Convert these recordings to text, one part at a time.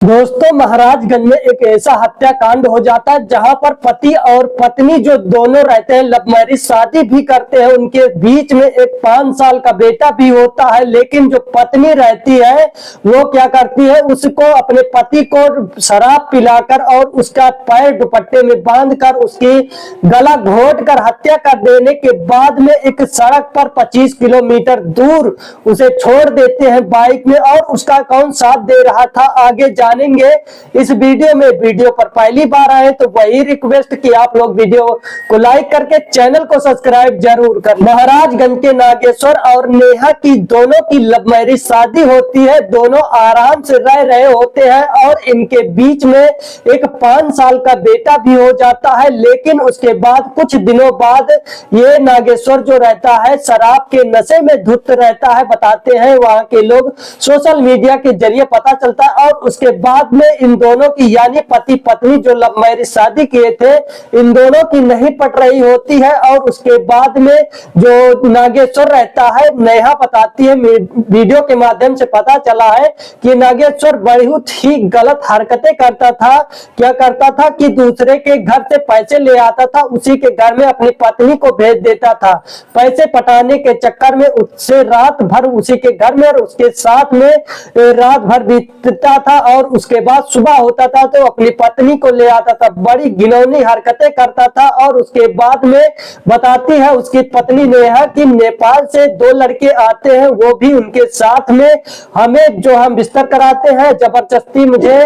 दोस्तों, महाराजगंज में एक ऐसा हत्याकांड हो जाता है जहां पर पति और पत्नी जो दोनों रहते हैं, लव मैरिज शादी भी करते हैं, उनके बीच में एक 5 साल का बेटा भी होता है। लेकिन जो पत्नी रहती है वो क्या करती है, उसको अपने पति को शराब पिलाकर और उसका पैर दुपट्टे में बांधकर उसकी गला घोट कर हत्या कर देने के बाद में एक सड़क पर 25 किलोमीटर दूर उसे छोड़ देते हैं बाइक में। और उसका कौन साथ दे रहा था आगे जानेंगे इस वीडियो में। वीडियो पर पहली बार आए तो वही रिक्वेस्ट कि आप लोग वीडियो को लाइक करके चैनल को सब्सक्राइब जरूर कर। महाराजगंज के नागेश्वर और नेहा की दोनों की लव मैरिज शादी होती है। दोनों आराम से रह रहे होते हैं और इनके बीच में एक 5 साल का बेटा भी हो जाता है। लेकिन उसके बाद कुछ दिनों बाद ये नागेश्वर जो रहता है शराब के नशे में धुत रहता है, बताते हैं वहां के लोग। सोशल मीडिया के जरिए पता चलता है और उसके बाद में इन दोनों की यानी पति पत्नी जो लव मैरिज शादी किए थे, इन दोनों की नहीं पट रही होती है। और उसके बाद में जो नागेश्वर रहता है, नेहा बताती है, वीडियो के माध्यम से पता चला है कि नागेश्वर बहुत ही गलत हरकतें करता था। क्या करता था कि दूसरे के घर से पैसे ले आता था, उसी के घर में अपनी पत्नी को भेज देता था। पैसे पटाने के चक्कर में उससे रात भर उसी के घर में और उसके साथ में रात भर बीतता था। और उसके बाद सुबह होता था तो अपनी पत्नी को ले आता था। बड़ी घिनौनी हरकतें करता था। और उसके बाद में बताती है उसकी पत्नी नेहा कि नेपाल से 2 लड़के आते हैं, वो भी उनके साथ में हमें जो हम बिस्तर कराते हैं, जबरदस्ती मुझे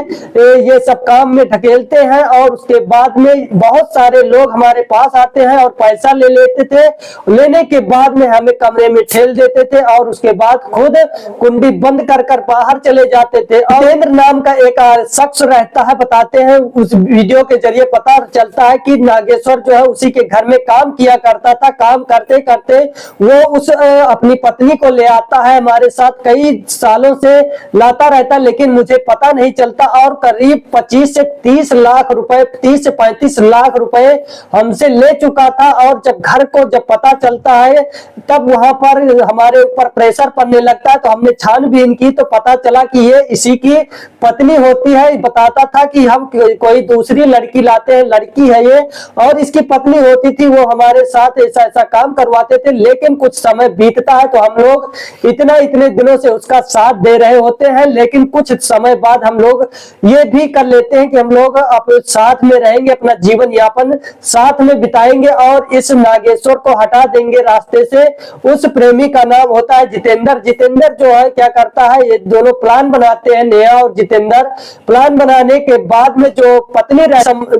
ये सब काम में ढकेलते हैं। और उसके बाद में बहुत सारे लोग हमारे पास आते हैं और पैसा ले लेते थे। लेने के बाद में हमें कमरे में ठेल देते थे और उसके बाद खुद कुंडी बंद कर बाहर चले जाते थे। और नाम का एक शख्स रहता है, बताते हैं उस वीडियो के जरिए पता चलता है कि नागेश्वर जो है उसी के घर में काम किया करता था। काम करते करते वो उस अपनी पत्नी को ले आता है, हमारे साथ कई सालों से लाता रहता, लेकिन मुझे पता नहीं चलता। और करीब 25 से 30 लाख रुपए, 30 से 35 लाख रुपए हमसे ले चुका था। और जब घर को जब पता चलता है तब वहां पर हमारे ऊपर प्रेशर पड़ने लगता है। तो हमने छानबीन की तो पता चला कि ये इसी की पत्नी होती है। बताता था कि हम कोई दूसरी लड़की लाते हैं, लड़की है ये, और इसकी पत्नी होती थी, वो हमारे साथ ऐसा ऐसा काम करवाते थे। लेकिन कुछ समय बीतता है तो हम लोग इतने दिनों से उसका साथ दे रहे होते हैं, लेकिन कुछ समय बाद हम लोग ये भी कर लेते हैं कि हम लोग अपने साथ में रहेंगे, अपना जीवन यापन साथ में बिताएंगे और इस नागेश्वर को हटा देंगे रास्ते से। उस प्रेमी का नाम होता है जितेंद्र। जितेंद्र जो है क्या करता है, ये दोनों प्लान बनाते हैं, नेहा और जितेंद्र। प्लान बनाने के बाद में जो पत्नी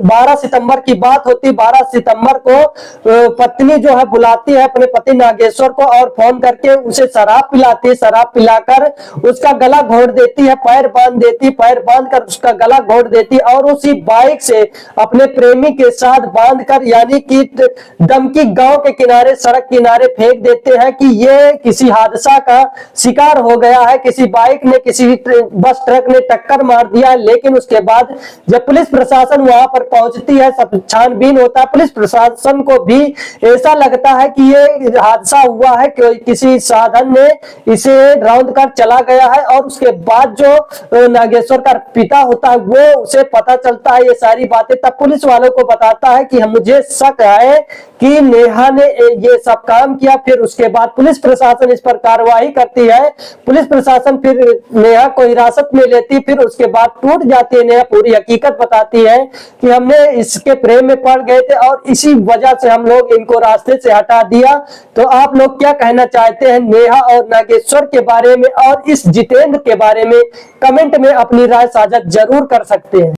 12 सितंबर की बात होती, 12 सितंबर को पत्नी जो है बुलाती है अपने पति नागेश्वर को और फोन करके उसे शराब पिलाती है। शराब पिलाकर उसका गला घोट देती है, पैर बांध देती, पैर बांध कर उसका गला घोट देती और उसी बाइक से अपने प्रेमी के साथ बांधकर यानी कि दमकी गांव के किनारे, सड़क किनारे फेंक देते हैं कि ये किसी हादसा का शिकार हो गया है, किसी बाइक ने, किसी बस ट्रक ने टक्कर मार दिया है। लेकिन उसके बाद जब पुलिस प्रशासन वहां पर पहुंचती है, सब छानबीन होता है, पुलिस प्रशासन को भी ऐसा लगता है कि ये हादसा हुआ है, कि किसी साधन ने इसे रौंद कर चला गया है। और उसके बाद जो नागेश्वर का पिता होता है वो उसे पता चलता है ये सारी बातें, तब पुलिस वालों को बताता है कि मुझे शक है कि नेहा ने ये सब काम किया। फिर उसके बाद पुलिस प्रशासन इस पर कार्रवाई करती है। पुलिस प्रशासन फिर नेहा को हिरासत में लेती, फिर उसके बाद टूट जाती है। नेहा पूरी हकीकत बताती है कि हमने इसके प्रेम में पड़ गए थे और इसी वजह से हम लोग इनको रास्ते से हटा दिया। तो आप लोग क्या कहना चाहते हैं नेहा और नागेश्वर के बारे में और इस जितेंद्र के बारे में? कमेंट में अपनी राय साझा जरूर कर सकते हैं।